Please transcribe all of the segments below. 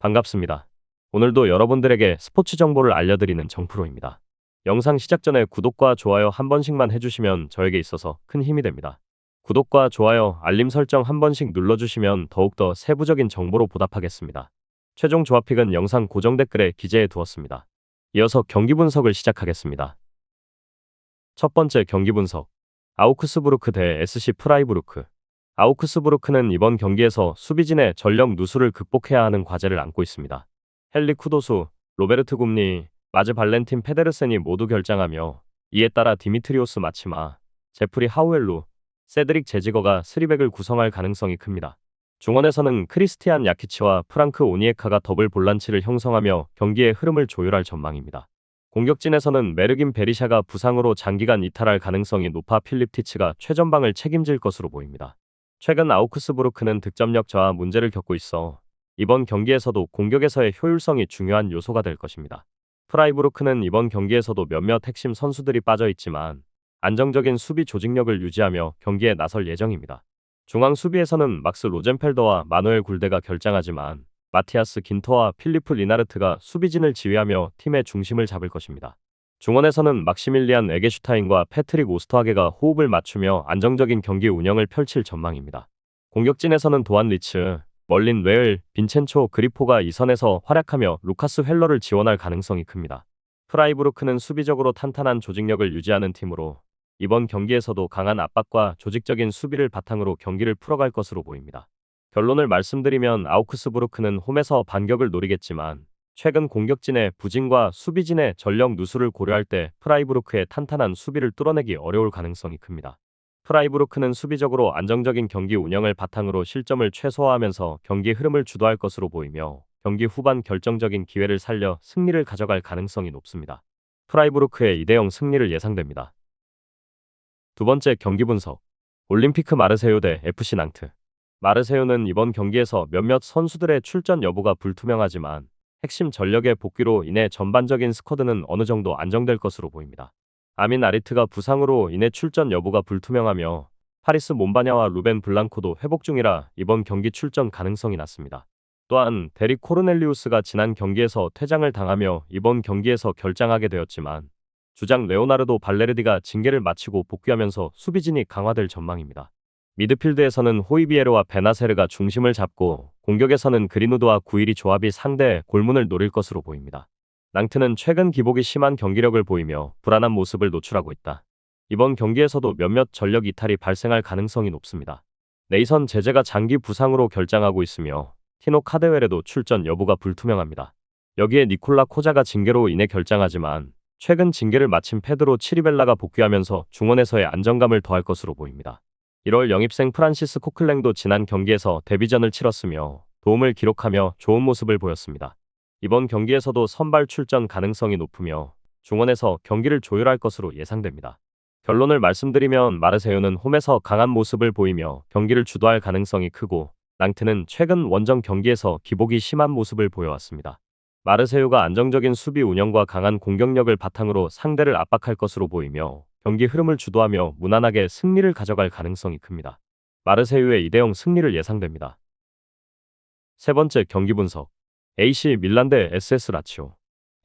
반갑습니다. 오늘도 여러분들에게 스포츠 정보를 알려드리는 정프로입니다. 영상 시작 전에 구독과 좋아요 한 번씩만 해주시면 저에게 있어서 큰 힘이 됩니다. 구독과 좋아요, 알림 설정 한 번씩 눌러주시면 더욱더 세부적인 정보로 보답하겠습니다. 최종 조합픽은 영상 고정 댓글에 기재해 두었습니다. 이어서 경기 분석을 시작하겠습니다. 첫 번째 경기 분석. 아우크스부르크 대 SC 프라이부르크. 아우크스부르크는 이번 경기에서 수비진의 전력 누수를 극복해야 하는 과제를 안고 있습니다. 헬리 쿠도수, 로베르트 굽니, 마즈 발렌틴 페데르센이 모두 결장하며 이에 따라 디미트리오스 마치마, 제프리 하우엘루, 세드릭 제지거가 3백을 구성할 가능성이 큽니다. 중원에서는 크리스티안 야키치와 프랑크 오니에카가 더블 볼란치를 형성하며 경기의 흐름을 조율할 전망입니다. 공격진에서는 메르긴 베리샤가 부상으로 장기간 이탈할 가능성이 높아 필립 티츠가 최전방을 책임질 것으로 보입니다. 최근 아우크스부르크는 득점력 저하 문제를 겪고 있어 이번 경기에서도 공격에서의 효율성이 중요한 요소가 될 것입니다. 프라이부르크는 이번 경기에서도 몇몇 핵심 선수들이 빠져 있지만 안정적인 수비 조직력을 유지하며 경기에 나설 예정입니다. 중앙 수비에서는 막스 로젠펠더와 마누엘 굴데가 결장하지만 마티아스 긴터와 필리프 리나르트가 수비진을 지휘하며 팀의 중심을 잡을 것입니다. 중원에서는 막시밀리안 에게슈타인과 패트릭 오스트하게가 호흡을 맞추며 안정적인 경기 운영을 펼칠 전망입니다. 공격진에서는 도안 리츠, 멀린 웨을, 빈첸초 그리포가 이 선에서 활약하며 루카스 헬러를 지원할 가능성이 큽니다. 프라이부르크는 수비적으로 탄탄한 조직력을 유지하는 팀으로 이번 경기에서도 강한 압박과 조직적인 수비를 바탕으로 경기를 풀어갈 것으로 보입니다. 결론을 말씀드리면 아우크스부르크는 홈에서 반격을 노리겠지만 최근 공격진의 부진과 수비진의 전력 누수를 고려할 때 프라이부르크의 탄탄한 수비를 뚫어내기 어려울 가능성이 큽니다. 프라이부르크는 수비적으로 안정적인 경기 운영을 바탕으로 실점을 최소화하면서 경기 흐름을 주도할 것으로 보이며 경기 후반 결정적인 기회를 살려 승리를 가져갈 가능성이 높습니다. 프라이부르크의 2대0 승리를 예상됩니다. 두 번째 경기 분석. 올림피크 마르세유 대 FC 낭트. 마르세유는 이번 경기에서 몇몇 선수들의 출전 여부가 불투명하지만 핵심 전력의 복귀로 인해 전반적인 스쿼드는 어느 정도 안정될 것으로 보입니다. 아민 아리트가 부상으로 인해 출전 여부가 불투명하며 파리스 몬바냐와 루벤 블랑코도 회복 중이라 이번 경기 출전 가능성이 낮습니다. 또한 데릭 코르넬리우스가 지난 경기에서 퇴장을 당하며 이번 경기에서 결장하게 되었지만 주장 레오나르도 발레르디가 징계를 마치고 복귀하면서 수비진이 강화될 전망입니다. 미드필드에서는 호이비에르와 베나세르가 중심을 잡고 공격에서는 그린우드와 구일이 조합이 상대의 골문을 노릴 것으로 보입니다. 낭트는 최근 기복이 심한 경기력을 보이며 불안한 모습을 노출하고 있다. 이번 경기에서도 몇몇 전력 이탈이 발생할 가능성이 높습니다. 네이선 제제가 장기 부상으로 결장하고 있으며 티노 카데웰에도 출전 여부가 불투명합니다. 여기에 니콜라 코자가 징계로 인해 결장하지만 최근 징계를 마친 페드로 치리벨라가 복귀하면서 중원에서의 안정감을 더할 것으로 보입니다. 1월 영입생 프란시스 코클랭도 지난 경기에서 데뷔전을 치렀으며 도움을 기록하며 좋은 모습을 보였습니다. 이번 경기에서도 선발 출전 가능성이 높으며 중원에서 경기를 조율할 것으로 예상됩니다. 결론을 말씀드리면 마르세유는 홈에서 강한 모습을 보이며 경기를 주도할 가능성이 크고 낭트는 최근 원정 경기에서 기복이 심한 모습을 보여왔습니다. 마르세유가 안정적인 수비 운영과 강한 공격력을 바탕으로 상대를 압박할 것으로 보이며 경기 흐름을 주도하며 무난하게 승리를 가져갈 가능성이 큽니다. 마르세유의 2대0 승리를 예상됩니다. 세 번째 경기 분석. AC 밀란 대 SS 라치오.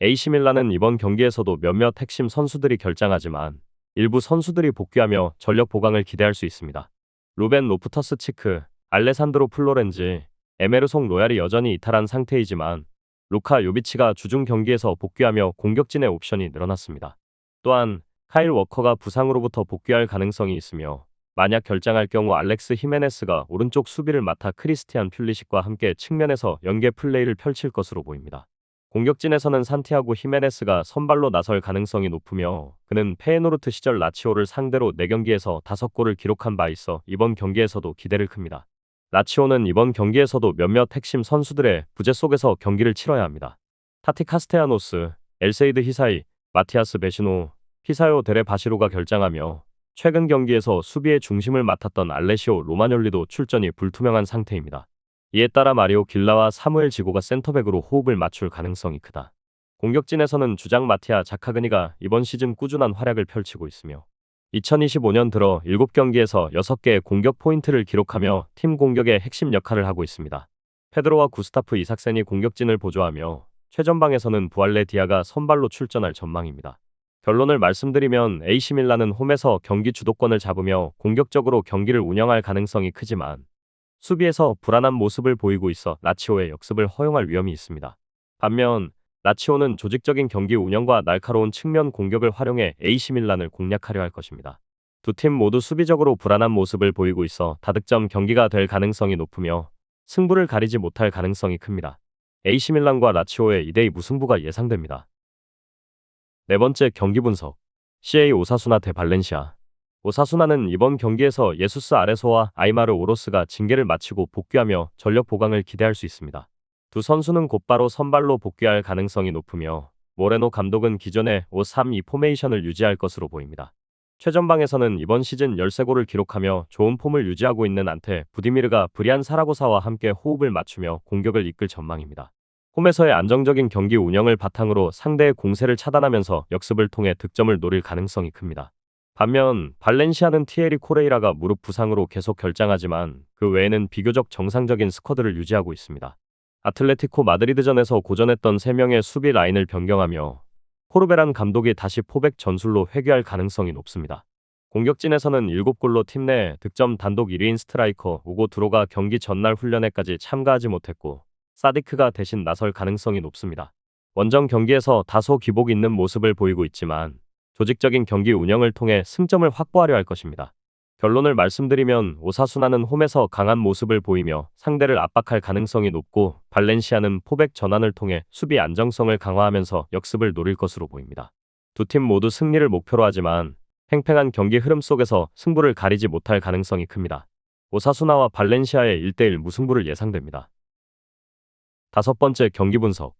AC 밀란은 이번 경기에서도 몇몇 핵심 선수들이 결장하지만 일부 선수들이 복귀하며 전력 보강을 기대할 수 있습니다. 루벤 로프터스 치크, 알레산드로 플로렌지, 에메르송 로얄이 여전히 이탈한 상태이지만 루카 요비치가 주중 경기에서 복귀하며 공격진의 옵션이 늘어났습니다. 또한 카일 워커가 부상으로부터 복귀할 가능성이 있으며 만약 결장할 경우 알렉스 히메네스가 오른쪽 수비를 맡아 크리스티안 퓰리식과 함께 측면에서 연계 플레이를 펼칠 것으로 보입니다. 공격진에서는 산티아고 히메네스가 선발로 나설 가능성이 높으며 그는 페에노르트 시절 라치오를 상대로 4경기에서 5골을 기록한 바 있어 이번 경기에서도 기대를 큽니다. 라치오는 이번 경기에서도 몇몇 핵심 선수들의 부재 속에서 경기를 치러야 합니다. 타티 카스테야노스, 엘세이드 히사이, 마티아스 베시노, 피사요 데레 바시로가 결장하며 최근 경기에서 수비의 중심을 맡았던 알레시오 로마뇰리도 출전이 불투명한 상태입니다. 이에 따라 마리오 길라와 사무엘 지고가 센터백으로 호흡을 맞출 가능성이 크다. 공격진에서는 주장 마티아 자카그니가 이번 시즌 꾸준한 활약을 펼치고 있으며 2025년 들어 7경기에서 6개의 공격 포인트를 기록하며 팀 공격의 핵심 역할을 하고 있습니다. 페드로와 구스타프 이삭센이 공격진을 보조하며 최전방에서는 부알레 디아가 선발로 출전할 전망입니다. 결론을 말씀드리면 AC 밀란은 홈에서 경기 주도권을 잡으며 공격적으로 경기를 운영할 가능성이 크지만 수비에서 불안한 모습을 보이고 있어 라치오의 역습을 허용할 위험이 있습니다. 반면 라치오는 조직적인 경기 운영과 날카로운 측면 공격을 활용해 AC 밀란을 공략하려 할 것입니다. 두 팀 모두 수비적으로 불안한 모습을 보이고 있어 다득점 경기가 될 가능성이 높으며 승부를 가리지 못할 가능성이 큽니다. AC 밀란과 라치오의 2대2 무승부가 예상됩니다. 네 번째 경기 분석. CA 오사수나 대 발렌시아. 오사수나는 이번 경기에서 예수스 아레소와 아이마르 오로스가 징계를 마치고 복귀하며 전력 보강을 기대할 수 있습니다. 두 선수는 곧바로 선발로 복귀할 가능성이 높으며 모레노 감독은 기존의 5-3-2 포메이션을 유지할 것으로 보입니다. 최전방에서는 이번 시즌 13골을 기록하며 좋은 폼을 유지하고 있는 안테 부디미르가 브리안 사라고사와 함께 호흡을 맞추며 공격을 이끌 전망입니다. 홈에서의 안정적인 경기 운영을 바탕으로 상대의 공세를 차단하면서 역습을 통해 득점을 노릴 가능성이 큽니다. 반면 발렌시아는 티에리 코레이라가 무릎 부상으로 계속 결장하지만 그 외에는 비교적 정상적인 스쿼드를 유지하고 있습니다. 아틀레티코 마드리드전에서 고전했던 3명의 수비 라인을 변경하며 코르베란 감독이 다시 포백 전술로 회귀할 가능성이 높습니다. 공격진에서는 7골로 팀 내 득점 단독 1위인 스트라이커 우고 드로가 경기 전날 훈련회까지 참가하지 못했고 사디크가 대신 나설 가능성이 높습니다. 원정 경기에서 다소 기복 있는 모습을 보이고 있지만 조직적인 경기 운영을 통해 승점을 확보하려 할 것입니다. 결론을 말씀드리면 오사수나는 홈에서 강한 모습을 보이며 상대를 압박할 가능성이 높고 발렌시아는 포백 전환을 통해 수비 안정성을 강화하면서 역습을 노릴 것으로 보입니다. 두 팀 모두 승리를 목표로 하지만 팽팽한 경기 흐름 속에서 승부를 가리지 못할 가능성이 큽니다. 오사수나와 발렌시아의 1대1 무승부를 예상됩니다. 다섯 번째 경기 분석.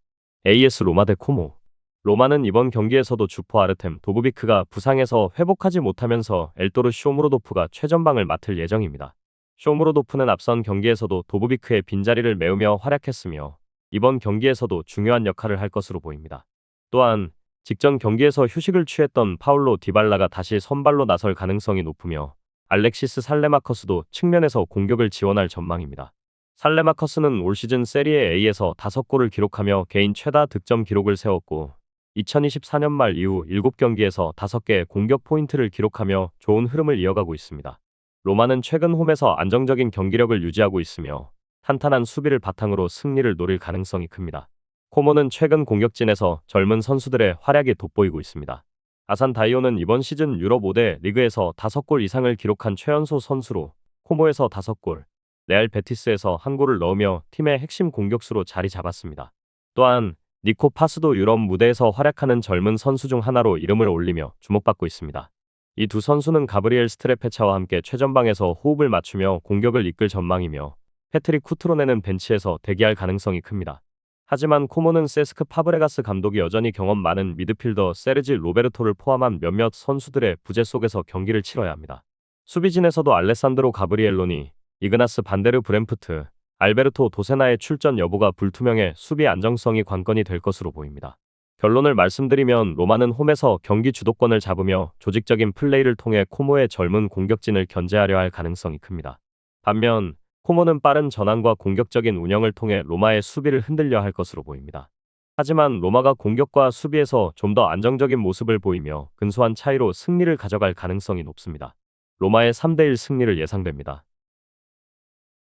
AS 로마 대 코모. 로마는 이번 경기에서도 주포 아르템 도브비크가 부상에서 회복하지 못하면서 엘도르 쇼무로도프가 최전방을 맡을 예정입니다. 쇼무로도프는 앞선 경기에서도 도브비크의 빈자리를 메우며 활약했으며 이번 경기에서도 중요한 역할을 할 것으로 보입니다. 또한 직전 경기에서 휴식을 취했던 파울로 디발라가 다시 선발로 나설 가능성이 높으며 알렉시스 살레마커스도 측면에서 공격을 지원할 전망입니다. 살레마커스는 올 시즌 세리에 A에서 5골을 기록하며 개인 최다 득점 기록을 세웠고 2024년 말 이후 7경기에서 5개의 공격 포인트를 기록하며 좋은 흐름을 이어가고 있습니다. 로마는 최근 홈에서 안정적인 경기력을 유지하고 있으며 탄탄한 수비를 바탕으로 승리를 노릴 가능성이 큽니다. 코모는 최근 공격진에서 젊은 선수들의 활약이 돋보이고 있습니다. 아산 다이오는 이번 시즌 유럽 5대 리그에서 5골 이상을 기록한 최연소 선수로 코모에서 5골, 레알 베티스에서 1골을 넣으며 팀의 핵심 공격수로 자리 잡았습니다. 또한 니코 파스도 유럽 무대에서 활약하는 젊은 선수 중 하나로 이름을 올리며 주목받고 있습니다. 이 두 선수는 가브리엘 스트레페차와 함께 최전방에서 호흡을 맞추며 공격을 이끌 전망이며 패트릭 쿠트로네는 벤치에서 대기할 가능성이 큽니다. 하지만 코모는 세스크 파브레가스 감독이 여전히 경험 많은 미드필더 세르지 로베르토를 포함한 몇몇 선수들의 부재 속에서 경기를 치러야 합니다. 수비진에서도 알레산드로 가브리엘로니, 이그나스 반데르 브렘프트, 알베르토 도세나의 출전 여부가 불투명해 수비 안정성이 관건이 될 것으로 보입니다. 결론을 말씀드리면 로마는 홈에서 경기 주도권을 잡으며 조직적인 플레이를 통해 코모의 젊은 공격진을 견제하려 할 가능성이 큽니다. 반면 코모는 빠른 전환과 공격적인 운영을 통해 로마의 수비를 흔들려 할 것으로 보입니다. 하지만 로마가 공격과 수비에서 좀 더 안정적인 모습을 보이며 근소한 차이로 승리를 가져갈 가능성이 높습니다. 로마의 3대1 승리를 예상됩니다.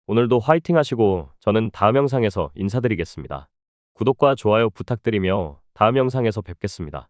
오늘도 화이팅 하시고 저는 다음 영상에서 인사드리겠습니다. 구독과 좋아요 부탁드리며 다음 영상에서 뵙겠습니다.